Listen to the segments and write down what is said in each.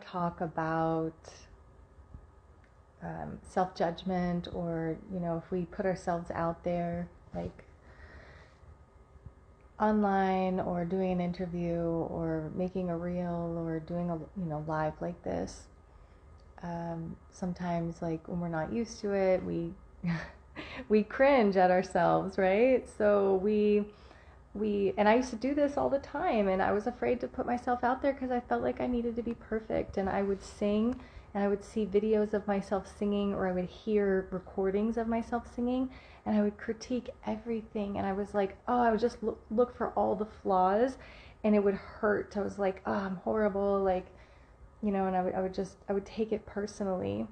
talk about self-judgment, or if we put ourselves out there, like online, or doing an interview, or making a reel, or doing a live like this. Sometimes, like, when we're not used to it, we we cringe at ourselves, right? So and I used to do this all the time, and I was afraid to put myself out there because I felt like I needed to be perfect. And I would sing, and I would see videos of myself singing, or I would hear recordings of myself singing, and I would critique everything. And I was like, oh, I would just look for all the flaws, and it would hurt. I was like, oh, I'm horrible, like, and I would take it personally.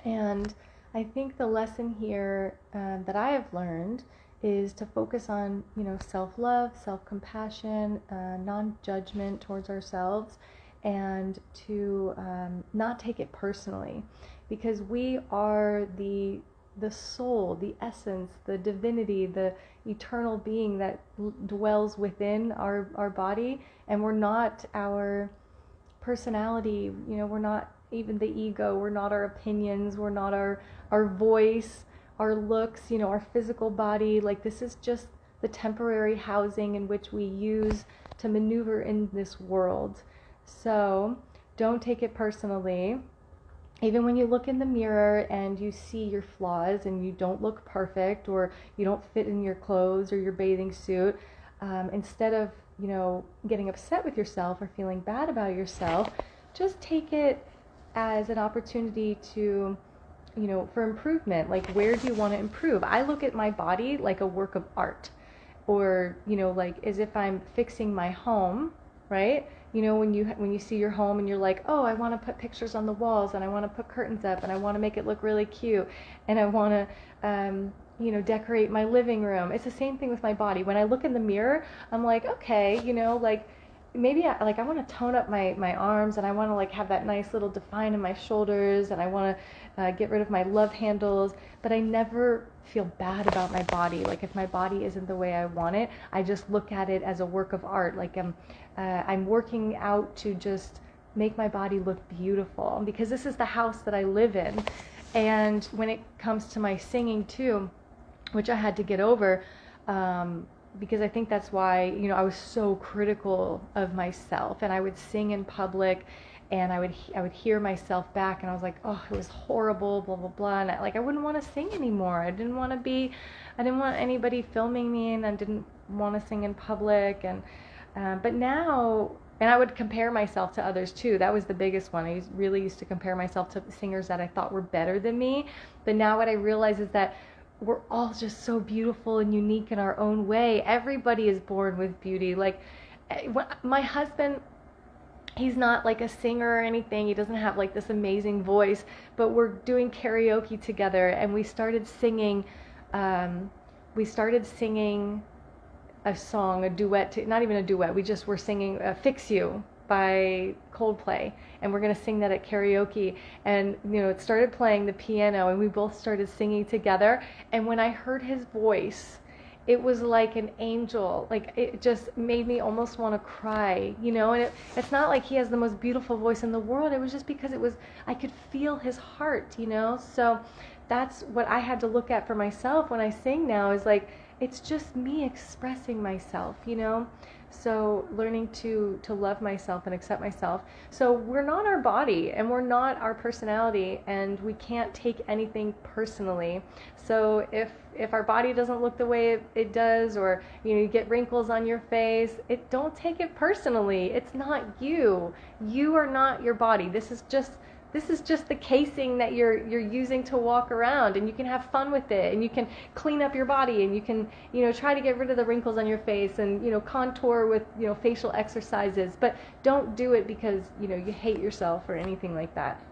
And I think the lesson here that I have learned is to focus on, self-love, self-compassion, non-judgment towards ourselves, and to not take it personally, because we are the soul, the essence, the divinity, the eternal being that dwells within our body, and we're not our personality. We're not even the ego, we're not our opinions, we're not our voice, our looks, our physical body. Like, this is just the temporary housing in which we use to maneuver in this world. So don't take it personally. Even when you look in the mirror and you see your flaws and you don't look perfect, or you don't fit in your clothes or your bathing suit, instead of getting upset with yourself or feeling bad about yourself, just take it as an opportunity to, for improvement. Like, where do you want to improve? I look at my body like a work of art, or, like as if I'm fixing my home, right? When you see your home and you're like, oh, I want to put pictures on the walls, and I want to put curtains up, and I want to make it look really cute, and I want to, decorate my living room. It's the same thing with my body. When I look in the mirror, I'm like, okay, like, maybe I want to tone up my arms, and I want to, like, have that nice little define in my shoulders, and I want to get rid of my love handles. But I never feel bad about my body. Like, if my body isn't the way I want it, I just look at it as a work of art. Like, I'm working out to just make my body look beautiful, because this is the house that I live in. And when it comes to my singing too, which I had to get over, because I think that's why, I was so critical of myself, and I would sing in public, and I would hear myself back, and I was like, oh, it was horrible, blah, blah, blah. And I wouldn't want to sing anymore. I didn't want anybody filming me, and I didn't want to sing in public. And, but now, and I would compare myself to others too. That was the biggest one. I really used to compare myself to singers that I thought were better than me. But now what I realize is that we're all just so beautiful and unique in our own way. Everybody is born with beauty. Like, my husband, he's not like a singer or anything. He doesn't have like this amazing voice, but we're doing karaoke together, and we started singing a song, a duet, not even a duet. We just were singing Fix You by Coldplay, and we're going to sing that at karaoke. And it started playing the piano, and we both started singing together. And when I heard his voice, it was like an angel. Like, it just made me almost want to cry, and it's not like he has the most beautiful voice in the world. It was just because I could feel his heart, so that's what I had to look at for myself when I sing now, is like, it's just me expressing myself, so learning to love myself and accept myself. So we're not our body, and we're not our personality, and we can't take anything personally. So if our body doesn't look the way it does, or you get wrinkles on your face, don't take it personally. It's not you. You are not your body. This is just the casing that you're using to walk around, and you can have fun with it, and you can clean up your body, and you can try to get rid of the wrinkles on your face, and contour with facial exercises. But don't do it because you hate yourself or anything like that.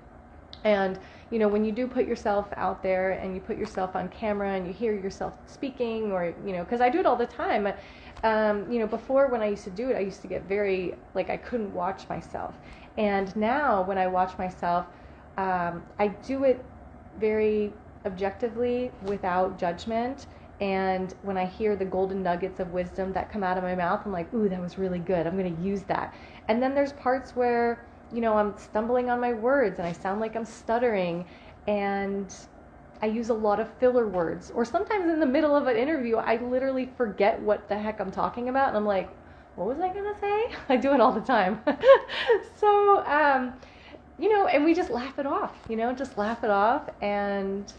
And when you do put yourself out there, and you put yourself on camera, and you hear yourself speaking, or because I do it all the time. Before, when I used to do it, I used to get very, like, I couldn't watch myself. And now when I watch myself, I do it very objectively, without judgment. And when I hear the golden nuggets of wisdom that come out of my mouth, I'm like, ooh, that was really good. I'm going to use that. And then there's parts where I'm stumbling on my words and I sound like I'm stuttering, and I use a lot of filler words. Or sometimes in the middle of an interview, I literally forget what the heck I'm talking about, and I'm like, what was I gonna say? I do it all the time. So, and we just laugh it off, just laugh it off, and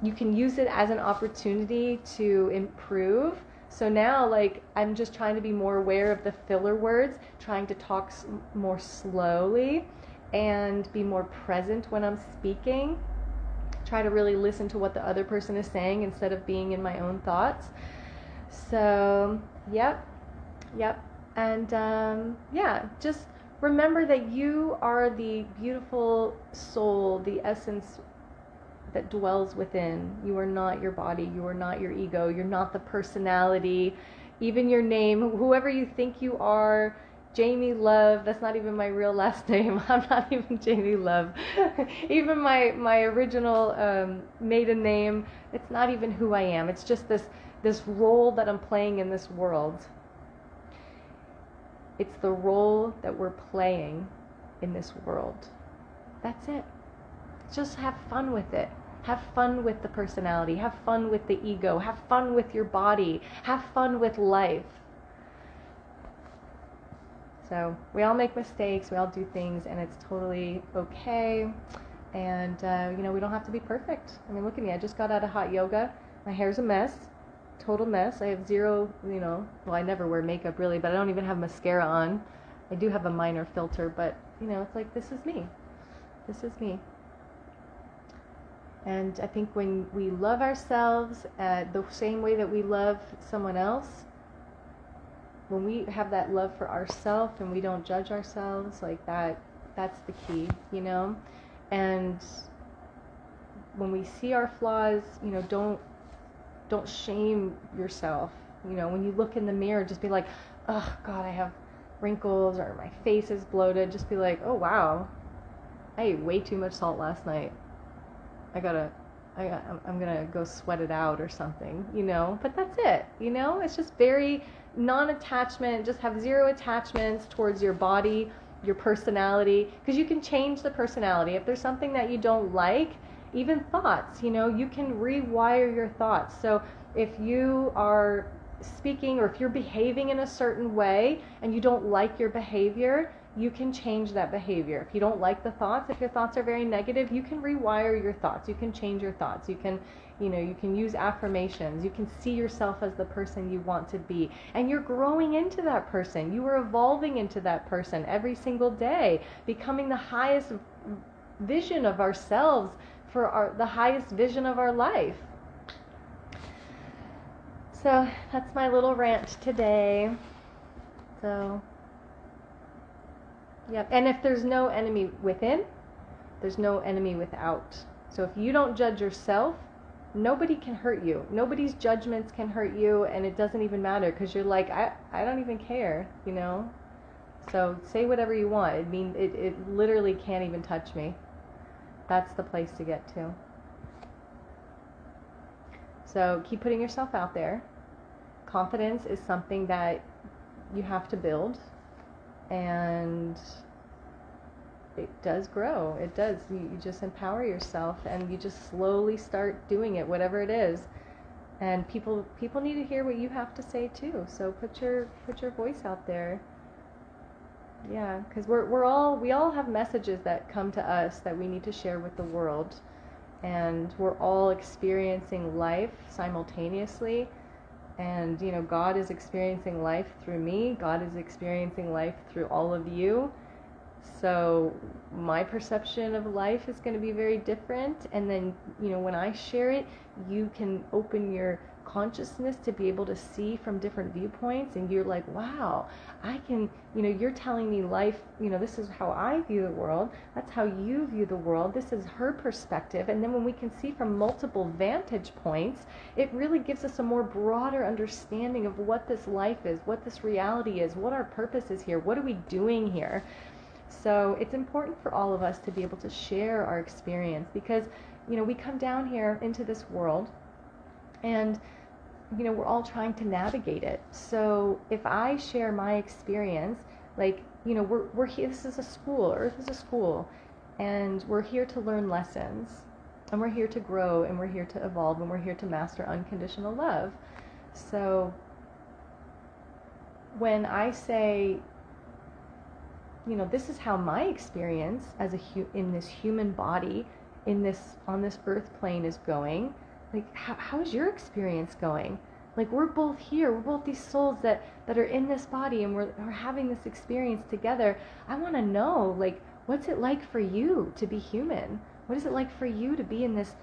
you can use it as an opportunity to improve. So now, like, I'm just trying to be more aware of the filler words, trying to talk more slowly and be more present when I'm speaking. Try to really listen to what the other person is saying instead of being in my own thoughts. So, yep. And just remember that you are the beautiful soul, the essence that dwells within. You are not your body. You are not your ego. You're not the personality. Even your name, whoever you think you are, Jamie Love, that's not even my real last name. I'm not even Jamie Love. Even my original maiden name, it's not even who I am. It's just this role that I'm playing in this world. It's the role that we're playing in this world. That's it. Just have fun with it. Have fun with the personality. Have fun with the ego. Have fun with your body. Have fun with life. So we all make mistakes. We all do things, and it's totally okay. And, we don't have to be perfect. I mean, look at me. I just got out of hot yoga. My hair's a mess. Total mess. I have zero, well, I never wear makeup really, but I don't even have mascara on. I do have a minor filter, but, it's like, this is me. This is me. And I think when we love ourselves the same way that we love someone else, when we have that love for ourselves and we don't judge ourselves, like that's the key, And when we see our flaws, don't shame yourself. When you look in the mirror, just be like, oh God, I have wrinkles, or my face is bloated. Just be like, oh wow, I ate way too much salt last night. I'm gonna go sweat it out or something, but that's it, it's just very non-attachment. Just have zero attachments towards your body, your personality, because you can change the personality. If there's something that you don't like, even thoughts, you can rewire your thoughts. So if you are speaking, or if you're behaving in a certain way and you don't like your behavior, you can change that behavior. If you don't like the thoughts, if your thoughts are very negative, you can rewire your thoughts. You can change your thoughts. You can, you can use affirmations. You can see yourself as the person you want to be. And you're growing into that person. You are evolving into that person every single day, becoming the highest vision of ourselves for the highest vision of our life. So that's my little rant today. So, yep. And if there's no enemy within, there's no enemy without. So if you don't judge yourself, nobody can hurt you. Nobody's judgments can hurt you, and it doesn't even matter, because you're like, I don't even care, So say whatever you want. It literally can't even touch me. That's the place to get to. So keep putting yourself out there. Confidence is something that you have to build, and it does grow. It does. You just empower yourself, and you just slowly start doing it, whatever it is. And people need to hear what you have to say too. So put your voice out there. Yeah, because we all have messages that come to us that we need to share with the world, and we're all experiencing life simultaneously. And God is experiencing life through me. God is experiencing life through all of you. So my perception of life is going to be very different. And then when I share it, you can open your consciousness to be able to see from different viewpoints, and you're like, wow, I can, you're telling me life, this is how I view the world, that's how you view the world, this is her perspective. And then when we can see from multiple vantage points, it really gives us a more broader understanding of what this life is, what this reality is, what our purpose is here, what are we doing here. So it's important for all of us to be able to share our experience, because we come down here into this world, and we're all trying to navigate it. So if I share my experience, like, you know, we're here, this is a school, Earth is a school, and we're here to learn lessons, and we're here to grow, and we're here to evolve, and we're here to master unconditional love. So when I say, you know, this is how my experience as in this human body, on this earth plane is going, like, how is your experience going? Like, we're both here, we're both these souls that are in this body, and we're having this experience together. I want to know, like, what's it like for you to be human? What is it like for you to be in this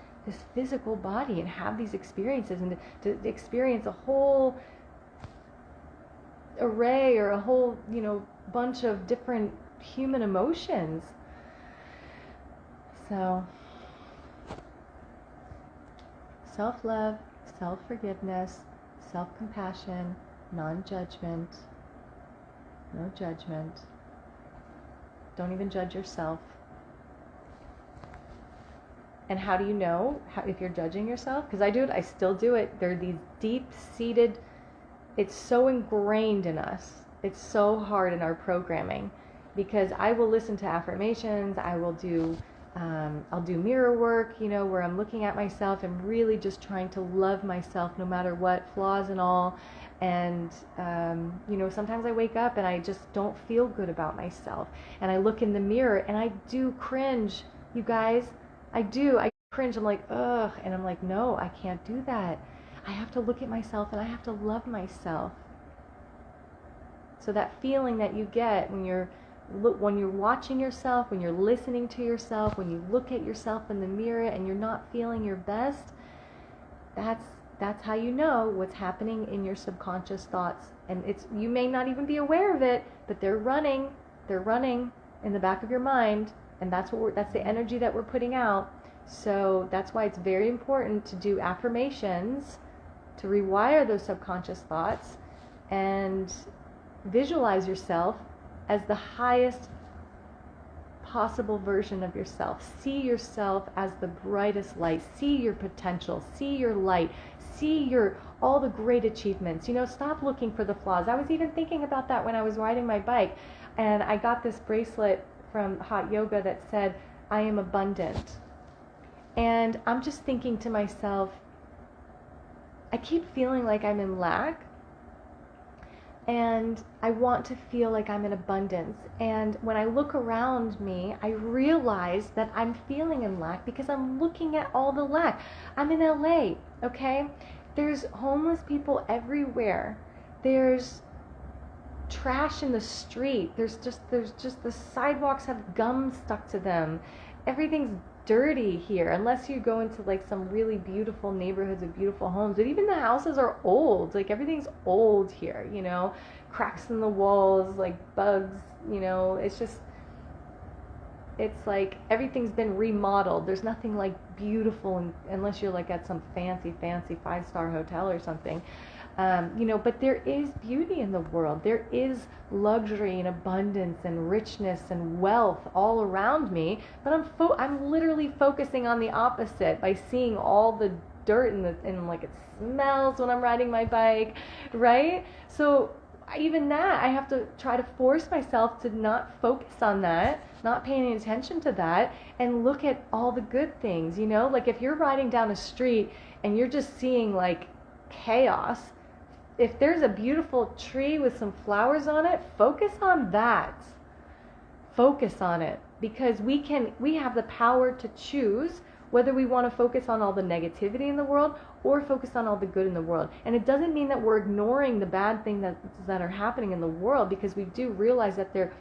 physical body and have these experiences, and to experience a whole array, or a whole, you know, bunch of different human emotions. So self-love, self-forgiveness, self-compassion, non-judgment, no judgment. Don't even judge yourself. And how do you know if you're judging yourself? Because I do it, I still do it. There are these deep-seated, it's so ingrained in us. It's so hard in our programming, because I will listen to affirmations, I'll do mirror work, you know, where I'm looking at myself and really just trying to love myself no matter what, flaws and all. And, you know, sometimes I wake up and I just don't feel good about myself. And I look in the mirror and I do cringe, you guys. I cringe. I'm like, ugh. And I'm like, no, I can't do that. I have to look at myself and I have to love myself. So that feeling that you get when you're watching yourself, when you're listening to yourself, when you look at yourself in the mirror and you're not feeling your best, that's how you know what's happening in your subconscious thoughts. And you may not even be aware of it, but they're running in the back of your mind, and that's the energy that we're putting out. So that's why it's very important to do affirmations, to rewire those subconscious thoughts, and visualize yourself as the highest possible version of yourself. See yourself as the brightest light. See your potential. See your light. See all the great achievements. You know, stop looking for the flaws. I was even thinking about that when I was riding my bike, and I got this bracelet from Hot Yoga that said, I am abundant. And I'm just thinking to myself, I keep feeling like I'm in lack, and I want to feel like I'm in abundance. And when I look around me, I realize that I'm feeling in lack because I'm looking at all the lack. I'm in LA, okay? There's homeless people everywhere. There's trash in the street. There's just the sidewalks have gum stuck to them. Everything's dirty here, unless you go into like some really beautiful neighborhoods with beautiful homes. But even the houses are old. Like, everything's old here, you know, cracks in the walls, like bugs, you know. It's like everything's been remodeled. There's nothing like beautiful unless you're like at some fancy 5-star hotel or something. You know, but there is beauty in the world. There is luxury and abundance and richness and wealth all around me. But I'm literally focusing on the opposite by seeing all the dirt and like it smells when I'm riding my bike, right? So even that, I have to try to force myself to not focus on that, not paying any attention to that, and look at all the good things, you know? Like, if you're riding down a street and you're just seeing like chaos, if there's a beautiful tree with some flowers on it, focus on that. Focus on it, because we have the power to choose whether we want to focus on all the negativity in the world or focus on all the good in the world. And it doesn't mean that we're ignoring the bad things that are happening in the world, because we do realize that there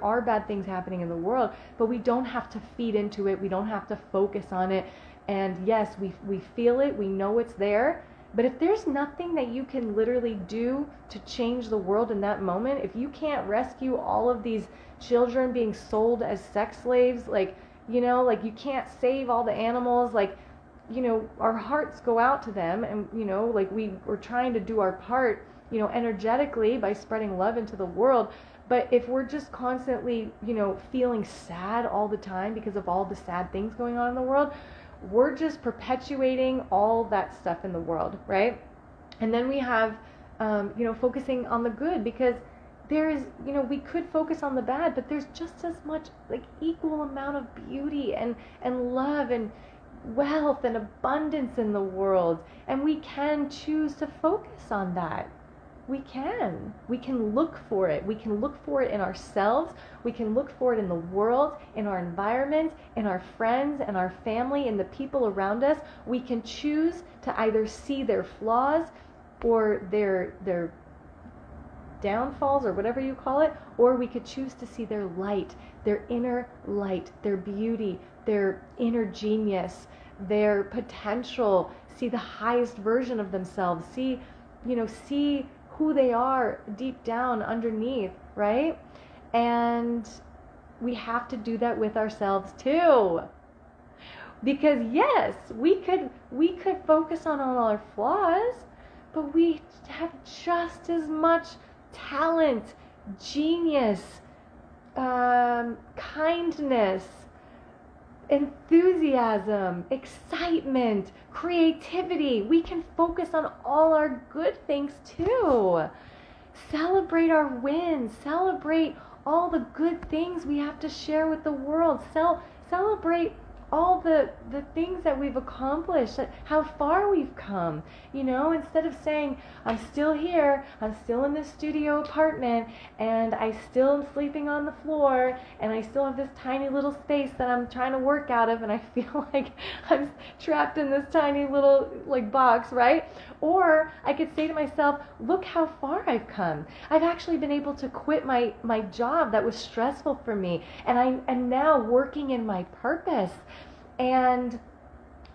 are bad things happening in the world, but we don't have to feed into it. We don't have to focus on it. And yes, we feel it. We know it's there. But if there's nothing that you can literally do to change the world in that moment, if you can't rescue all of these children being sold as sex slaves, like, you know, like, you can't save all the animals, like, you know, our hearts go out to them, and, you know, like, we're trying to do our part, you know, energetically by spreading love into the world. But if we're just constantly, you know, feeling sad all the time because of all the sad things going on in the world, we're just perpetuating all that stuff in the world, right? And then we have, you know, focusing on the good, because there is, we could focus on the bad, but there's just as much, like, equal amount of beauty and love and wealth and abundance in the world. And we can choose to focus on that. We can look for it. We can look for it in ourselves. We can look for it in the world, in our environment, in our friends and our family, in the people around us. We can choose to either see their flaws or their downfalls, or whatever you call it, or we could choose to see their light, their inner light, their beauty, their inner genius, their potential, see the highest version of themselves, see who they are deep down underneath, right? And we have to do that with ourselves too. Because yes, we could focus on all our flaws, but we have just as much talent, genius, kindness, enthusiasm, excitement, creativity. We can focus on all our good things too. Celebrate our wins. Celebrate all the good things we have to share with the world. Celebrate all the things that we've accomplished, how far we've come. Instead of saying, I'm still here, I'm still in this studio apartment, and I still am sleeping on the floor, and I still have this tiny little space that I'm trying to work out of, and I feel like I'm trapped in this tiny little box, right? Or I could say to myself, look how far I've come. I've actually been able to quit my job that was stressful for me, and I am now working in my purpose. And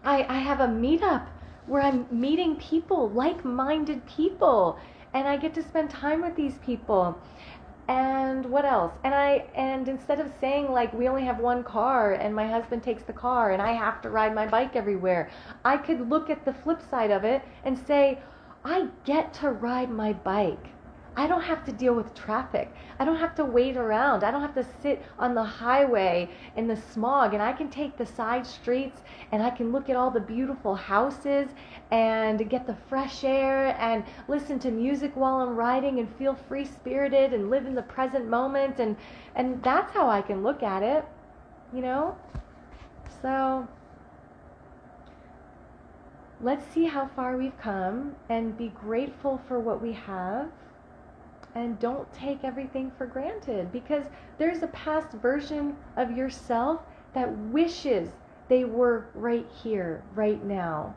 I have a meetup where I'm meeting people, like-minded people, and I get to spend time with these people. And what else? And instead of saying, like, we only have one car and my husband takes the car and I have to ride my bike everywhere, I could look at the flip side of it and say, I get to ride my bike. I don't have to deal with traffic. I don't have to wait around. I don't have to sit on the highway in the smog, and I can take the side streets and I can look at all the beautiful houses and get the fresh air and listen to music while I'm riding and feel free-spirited and live in the present moment, and that's how I can look at it, So let's see how far we've come and be grateful for what we have. And don't take everything for granted, because there's a past version of yourself that wishes they were right here, right now.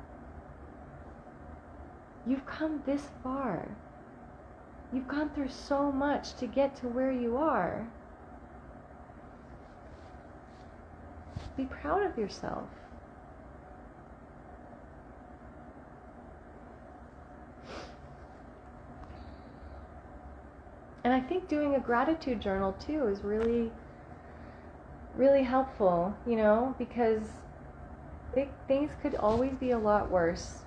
You've come this far. You've gone through so much to get to where you are. Be proud of yourself. And I think doing a gratitude journal too is really, really helpful, because things could always be a lot worse.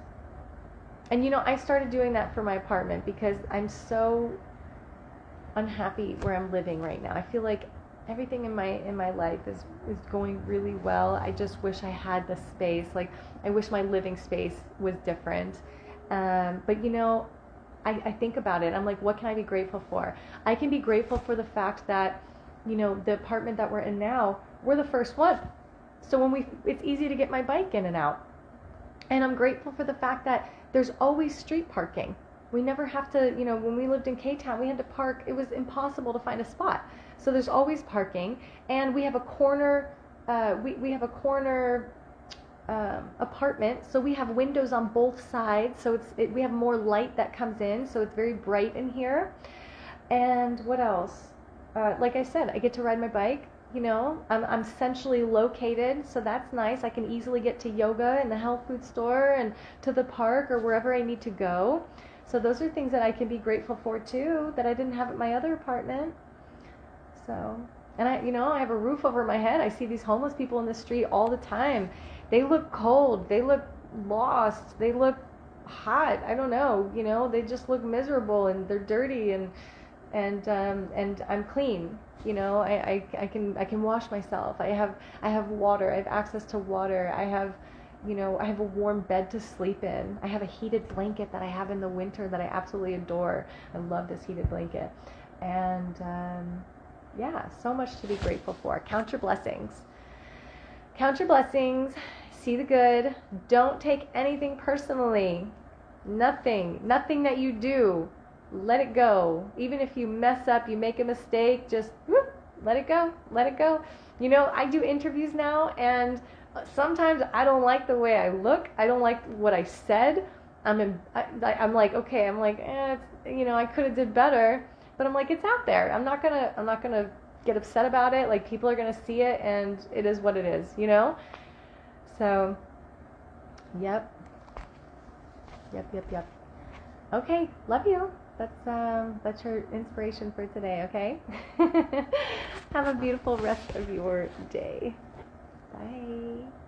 And I started doing that for my apartment because I'm so unhappy where I'm living right now. I feel like everything in my life is going really well. I just wish I had the space. Like, I wish my living space was different. But I think about it. I'm like, what can I be grateful for? I can be grateful for the fact that, the apartment that we're in now, we're the first one. So it's easy to get my bike in and out. And I'm grateful for the fact that there's always street parking. We never have to, when we lived in K-Town, we had to park. It was impossible to find a spot. So there's always parking. And we have a corner, we have a corner apartment, so we have windows on both sides, so we have more light that comes in, so it's very bright in here. And what else? Like I said, I get to ride my bike. I'm centrally located, so that's nice. I can easily get to yoga and the health food store and to the park or wherever I need to go. So those are things that I can be grateful for too, that I didn't have at my other apartment. So, and I have a roof over my head. I see these homeless people in the street all the time. They look cold. They look lost. They look hot. I don't know. They just look miserable and they're dirty and I'm clean. I can wash myself. I have water. I have access to water. I have a warm bed to sleep in. I have a heated blanket that I have in the winter that I absolutely adore. I love this heated blanket. And yeah, so much to be grateful for. Count your blessings. Count your blessings. See the good. Don't take anything personally. Nothing that you do, let it go. Even if you mess up, you make a mistake, just whoop, let it go. Let it go. You know, I do interviews now, and sometimes I don't like the way I look. I don't like what I said. I'm like, okay, I'm like, I could have did better, but I'm like, it's out there. I'm not gonna get upset about it. Like, people are gonna see it, and it is what it is, you know. So, yep. Okay, love you. That's your inspiration for today, okay? Have a beautiful rest of your day. Bye.